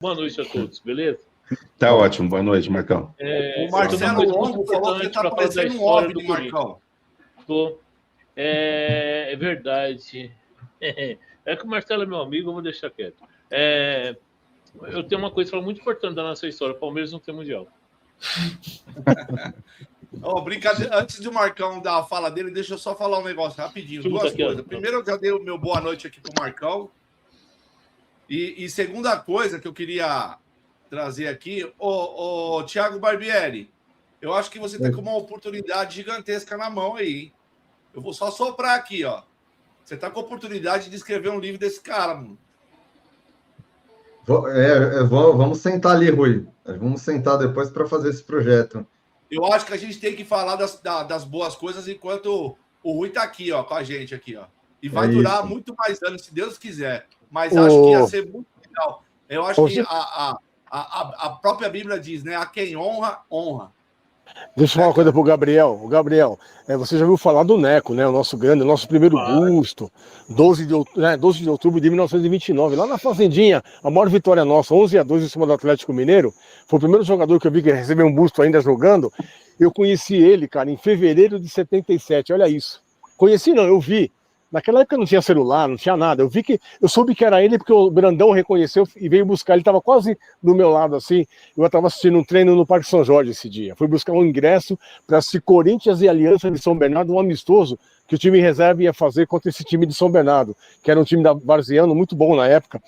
Boa noite a todos, beleza? Tá ótimo, boa noite, Marcão. O Marcelo Longo falou que tá parecendo um OVNI, Marcão. Tô. É verdade. É que o Marcelo é meu amigo, eu vou deixar quieto. Eu tenho uma coisa muito importante da nossa história: o Palmeiras não tem mundial. Brincadeira. Antes de o Marcão dar a fala dele, deixa eu só falar um negócio rapidinho. Duas coisas. Primeiro, eu já dei o meu boa noite aqui pro Marcão. E segunda coisa que eu queria trazer aqui, o Thiago Barbieri, eu acho que você tem uma oportunidade gigantesca na mão aí, hein? Eu vou só soprar aqui, ó. Você tá com a oportunidade de escrever um livro desse cara, mano. Vamos sentar ali, Rui. Vamos sentar depois para fazer esse projeto. Eu acho que a gente tem que falar das boas coisas enquanto o Rui tá aqui, ó, com a gente aqui, ó. E vai durar muito mais anos, se Deus quiser. Mas acho que ia ser muito legal. Eu acho que a própria Bíblia diz, né? A quem honra, honra. Deixa eu falar uma coisa pro Gabriel. Gabriel, você já ouviu falar do Neco, né? O nosso grande, o nosso primeiro busto, 12 de outubro de 1929, lá na Fazendinha, a maior vitória nossa, 11-2 em cima do Atlético Mineiro. Foi o primeiro jogador que eu vi que recebeu um busto ainda jogando. Eu conheci ele, cara, em fevereiro de 77, olha isso. Conheci não, eu vi. Naquela época não tinha celular, não tinha nada. Eu soube que era ele porque o Brandão reconheceu e veio buscar. Ele estava quase do meu lado, assim. Eu estava assistindo um treino no Parque São Jorge esse dia. Fui buscar um ingresso para assistir Corinthians e Aliança de São Bernardo, um amistoso que o time reserva ia fazer contra esse time de São Bernardo, que era um time da Varziano, muito bom na época.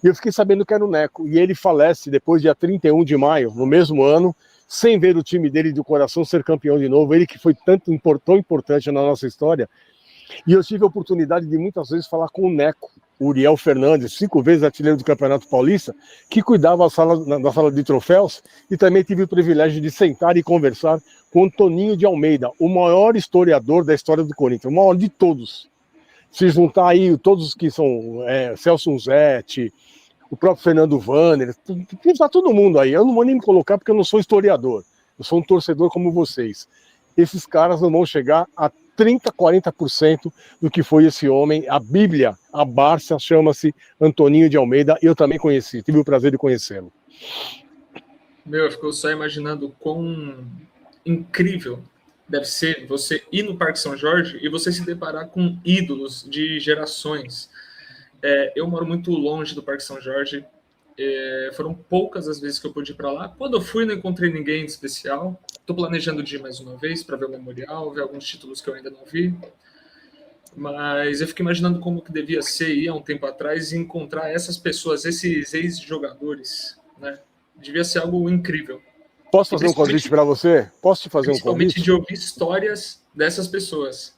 E eu fiquei sabendo que era o Neco. E ele falece depois, dia 31 de maio, no mesmo ano, sem ver o time dele do coração ser campeão de novo. Ele que foi tão importante na nossa história. E eu tive a oportunidade de muitas vezes falar com o Neco, o Uriel Fernandes, 5 vezes artilheiro do Campeonato Paulista, que cuidava da sala de troféus, e também tive o privilégio de sentar e conversar com o Toninho de Almeida, o maior historiador da história do Corinthians, o maior de todos. Se juntar aí todos que são Celso Unzetti, o próprio Fernando Vanner, está todo mundo aí. Eu não vou nem me colocar porque eu não sou historiador, eu sou um torcedor como vocês. Esses caras não vão chegar a 30%, 40% do que foi esse homem. A Bíblia, a Barça, chama-se Antoninho de Almeida. Eu também conheci, tive o prazer de conhecê-lo. Eu fico só imaginando quão incrível deve ser você ir no Parque São Jorge e você se deparar com ídolos de gerações. Eu moro muito longe do Parque São Jorge. Foram poucas as vezes que eu pude ir para lá. Quando eu fui, não encontrei ninguém de especial. Estou planejando de ir mais uma vez para ver o memorial, ver alguns títulos que eu ainda não vi. Mas eu fico imaginando como que devia ser ir há um tempo atrás e encontrar essas pessoas, esses ex-jogadores, né? Devia ser algo incrível. Posso fazer um convite para você? Posso te fazer um convite? Principalmente de ouvir histórias dessas pessoas.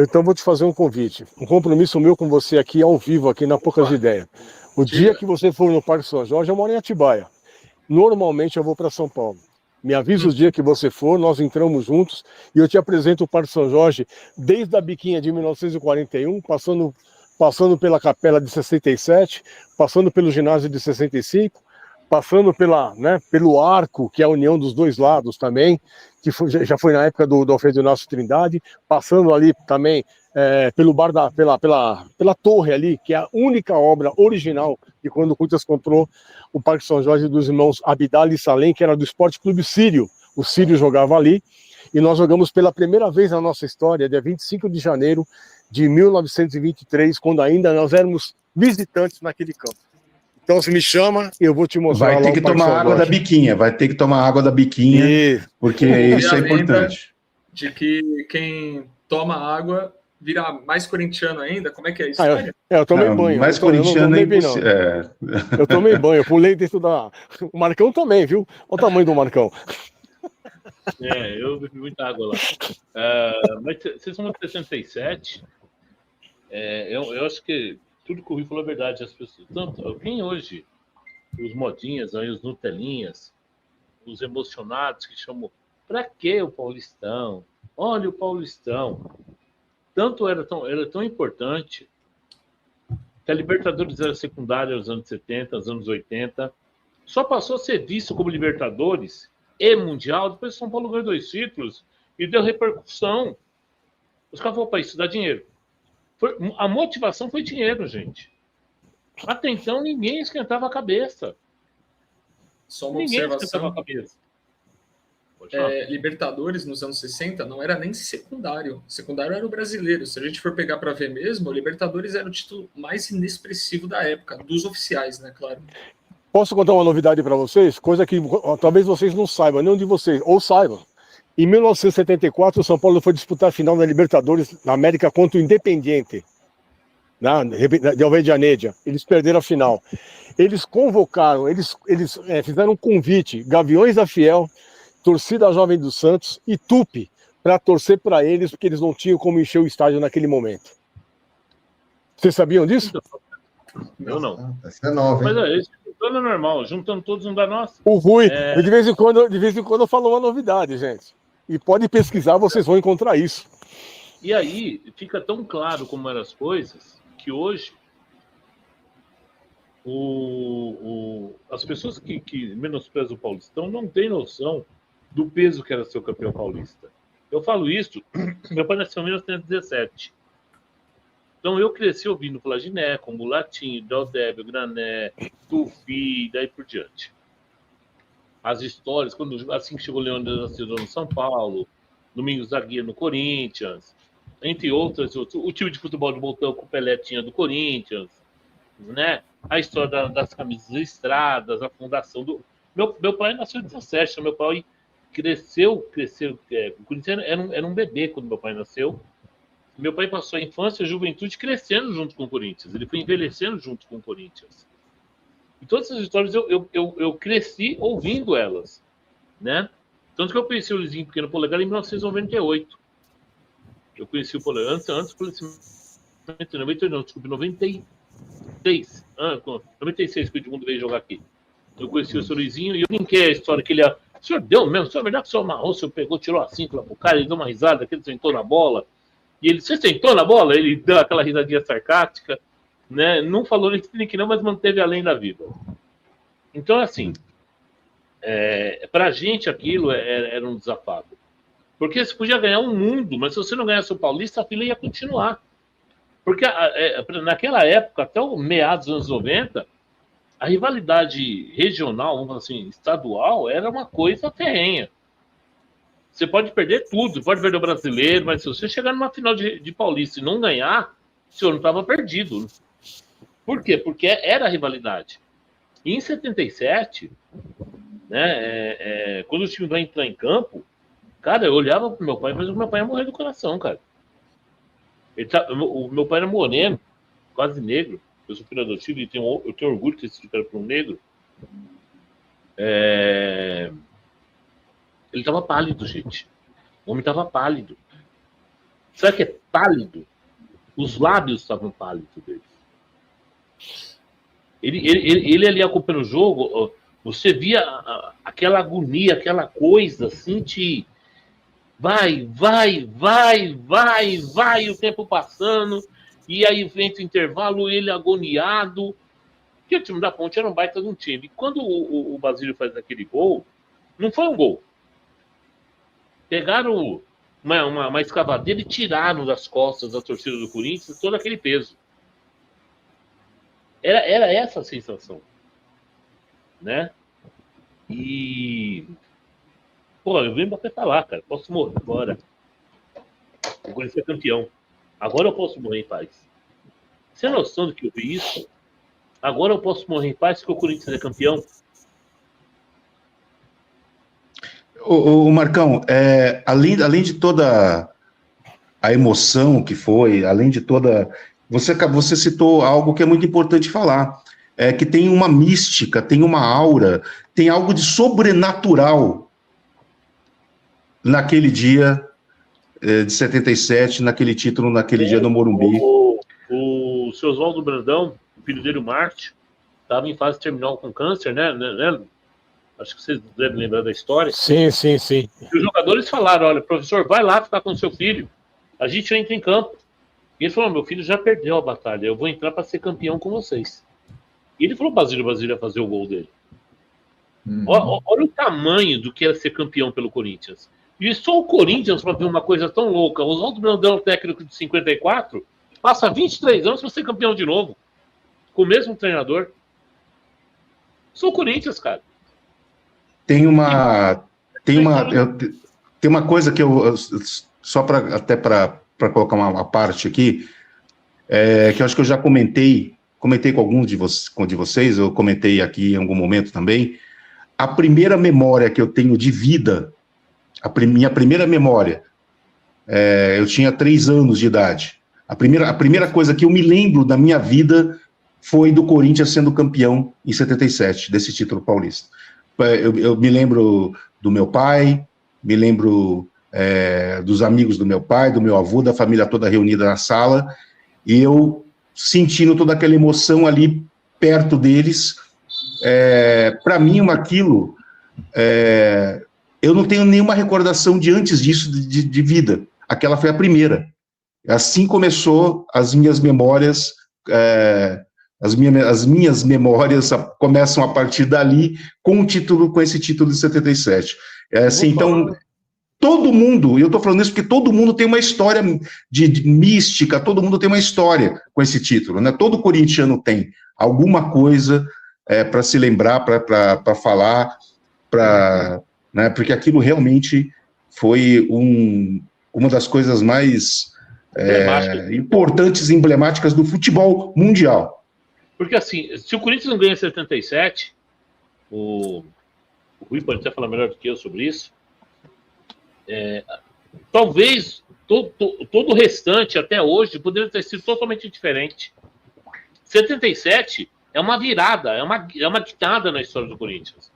Então vou te fazer um convite. Um compromisso meu com você aqui, ao vivo, aqui na Poucas Ideias. O dia que você for no Parque São Jorge, eu moro em Atibaia. Normalmente eu vou para São Paulo. Me avisa o dia que você for, nós entramos juntos e eu te apresento o Parque São Jorge desde a biquinha de 1941, passando pela Capela de 67, passando pelo ginásio de 65, passando pelo arco, que é a união dos dois lados também, que já foi na época do Alfredo Inácio Trindade, passando ali também pela torre ali, que é a única obra original de quando o Corinthians comprou o Parque São Jorge dos irmãos Abdal e Salem, que era do Esporte Clube Sírio. O Sírio jogava ali, e nós jogamos pela primeira vez na nossa história, dia 25 de janeiro de 1923, quando ainda nós éramos visitantes naquele campo. Então, se me chama, eu vou te mostrar. Vai ter que tomar água da biquinha, porque isso é importante. De que quem toma água vira mais corintiano ainda? Como é que é isso? Eu tomei banho. Mais corintiano é impossível. Eu tomei banho, eu pulei dentro da... O Marcão também, viu? Olha o tamanho do Marcão. Eu bebi muita água lá. Mas vocês são de 67. Eu acho que tudo que o Rui falou é verdade. As pessoas, quem hoje, os modinhas, aí, os Nutelinhas, os emocionados que chamam, pra que o Paulistão? Olha o Paulistão. Era tão importante que a Libertadores era secundária nos anos 70, nos anos 80. Só passou a ser visto como Libertadores e Mundial depois que São Paulo ganhou 2 títulos e deu repercussão. Os caras falaram, para isso dá dinheiro. A motivação foi dinheiro, gente. Até então, ninguém esquentava a cabeça. Só uma Ninguém esquentava observação. a cabeça. Libertadores nos anos 60 não era nem secundário. Secundário era o brasileiro. Se a gente for pegar para ver mesmo, o Libertadores era o título mais inexpressivo da época, dos oficiais, né, claro. Posso contar uma novidade para vocês? Coisa que talvez vocês não saibam, nenhum de vocês, ou saibam. Em 1974, o São Paulo foi disputar a final da Libertadores na América contra o Independiente, de Avejaneira. Eles perderam a final. Eles convocaram, eles fizeram um convite, Gaviões da Fiel, Torcida Jovem dos Santos e Tupi, para torcer para eles, porque eles não tinham como encher o estádio naquele momento. Vocês sabiam disso? Eu não. Essa é nova, hein? Mas isso é normal, juntando todos não dá nossa. O Rui, de vez em quando eu falo uma novidade, gente. E pode pesquisar, vocês vão encontrar isso. E aí, fica tão claro como eram as coisas, que hoje as pessoas que menosprezam o Paulistão não têm noção do peso que era ser o campeão paulista. Eu falo isso, meu pai nasceu em 1917. Então eu cresci ouvindo falar de Neco, Mulatinho, Deldébio, Grané, Tufi, daí por diante. As histórias, assim que chegou o Leônidas da Silva no São Paulo, Domingos Zaguia no Corinthians, entre outras, o time de futebol de botão com o Pelé tinha do Corinthians, né? A história das camisas listradas, a fundação do... Meu pai nasceu em 17, meu pai cresceu, o Corinthians era um bebê quando meu pai nasceu. Meu pai passou a infância e a juventude crescendo junto com o Corinthians. Ele foi envelhecendo junto com o Corinthians. E todas essas histórias eu cresci ouvindo elas, né? Tanto que eu conheci o Luizinho Pequeno Polegar em 1998. Eu conheci o Polegar antes do falecimento, 96. 96 que o Edmundo veio jogar aqui. Eu conheci o seu Luizinho e eu brinquei a história que ele... O senhor deu mesmo? O senhor, verdade que o senhor amarrou, o senhor pegou, tirou a cinta pro cara, ele deu uma risada, que ele sentou na bola. E ele, você sentou na bola? Ele deu aquela risadinha sarcástica, né? Não falou nem que não, mas manteve a lenda viva. Então, assim, pra gente aquilo era um desafago. Porque você podia ganhar um mundo, mas se você não ganhasse o Paulista, a fila ia continuar. Porque naquela época, até o meados dos anos 90, a rivalidade regional, vamos falar assim, estadual, era uma coisa ferrenha. Você pode perder tudo, pode perder o brasileiro, mas se você chegar numa final de Paulista e não ganhar, o senhor não estava perdido. Por quê? Porque era a rivalidade. E em 77, né, quando o time vai entrar em campo, cara, eu olhava pro meu pai, mas o meu pai ia morrer do coração, cara. O meu pai era moreno, quase negro. Eu sou filho adotivo e eu tenho orgulho de ter sido cara para um negro. Ele estava pálido, gente. O homem estava pálido. Sabe o que é pálido? Os lábios estavam pálidos dele. Ele ali acompanhando o jogo, você via aquela agonia, aquela coisa assim de vai, o tempo passando, e aí vem o intervalo, ele agoniado. Porque o time da Ponte era um baita de um time. E quando o Basílio faz aquele gol, não foi um gol. Pegaram uma escavadeira e tiraram das costas da torcida do Corinthians todo aquele peso. Era essa a sensação, né? E... Pô, eu venho pra falar, cara. Posso morrer agora. O Corinthians é campeão. Agora eu posso morrer em paz. Você tem noção do que eu vi isso? Agora eu posso morrer em paz porque o Corinthians é campeão? O Marcão, além de toda a emoção que foi, além de toda... Você citou algo que é muito importante falar, que tem uma mística, tem uma aura, tem algo de sobrenatural naquele dia de 77, naquele título, naquele dia do Morumbi. O seu Oswaldo Brandão, o filho dele, o Marte, estava em fase terminal com câncer, né? Acho que vocês devem lembrar da história. Sim. E os jogadores falaram, olha, professor, vai lá ficar com o seu filho. A gente entra em campo. E ele falou, meu filho já perdeu a batalha, eu vou entrar para ser campeão com vocês. E ele falou, Basílio ia fazer o gol dele. Olha o tamanho do que era ser campeão pelo Corinthians. E só o Corinthians, para ver uma coisa tão louca, o Oswaldo Brandão, técnico de 54, passa 23 anos para ser campeão de novo. com o mesmo treinador. Sou o Corinthians, cara. Tem uma coisa que eu só para colocar uma parte aqui, que eu acho que eu já comentei com alguns de vocês, eu comentei aqui em algum momento também. A primeira memória que eu tenho de vida, minha primeira memória, eu tinha 3 anos de idade. A primeira coisa que eu me lembro da minha vida foi do Corinthians sendo campeão em 77, desse título paulista. Eu me lembro do meu pai, me lembro dos amigos do meu pai, do meu avô, da família toda reunida na sala, e eu sentindo toda aquela emoção ali perto deles. Para mim, aquilo, eu não tenho nenhuma recordação de antes disso de vida. Aquela foi a primeira. Assim começou as minhas memórias. As minhas memórias começam a partir dali com esse título de 77. Então, todo mundo, e eu estou falando isso porque todo mundo tem uma história de mística, todo mundo tem uma história com esse título, né? Todo corintiano tem alguma coisa para se lembrar, para falar, né? Porque aquilo realmente foi uma das coisas mais importantes e emblemáticas do futebol mundial. Porque, assim, se o Corinthians não ganha em 77, o Rui pode até falar melhor do que eu sobre isso, talvez todo o restante, até hoje, poderia ter sido totalmente diferente. 77 é uma virada, é uma guinada na história do Corinthians.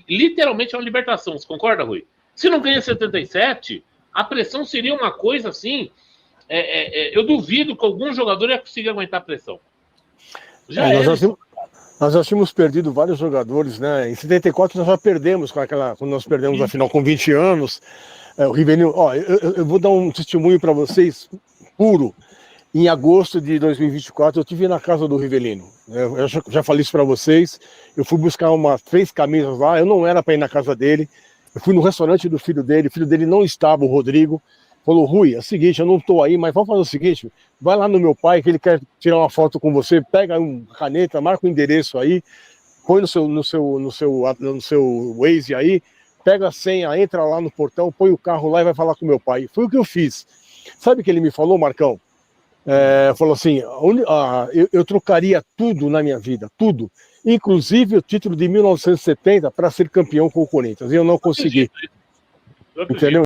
Literalmente é uma libertação. Você concorda, Rui? Se não ganha 77, a pressão seria uma coisa assim... eu duvido que algum jogador ia conseguir aguentar a pressão. Nós já tínhamos perdido vários jogadores, né? Em 74 nós já perdemos quando nós perdemos a final com 20 anos. O Rivelino, eu vou dar um testemunho para vocês puro. Em agosto de 2024 eu estive na casa do Rivelino. Eu já falei isso para vocês. Eu fui buscar 3 camisas lá. Eu não era para ir na casa dele. Eu fui no restaurante do filho dele. O filho dele não estava, o Rodrigo. Falou, Rui, é o seguinte, eu não estou aí, mas vamos fazer o seguinte, vai lá no meu pai, que ele quer tirar uma foto com você, pega uma caneta, marca o endereço aí, põe no seu Waze aí, pega a senha, entra lá no portão, põe o carro lá e vai falar com meu pai. Foi o que eu fiz. Sabe o que ele me falou, Marcão? Falou assim, eu trocaria tudo na minha vida, tudo, inclusive o título de 1970 para ser campeão com o Corinthians, e eu não consegui. Entendeu?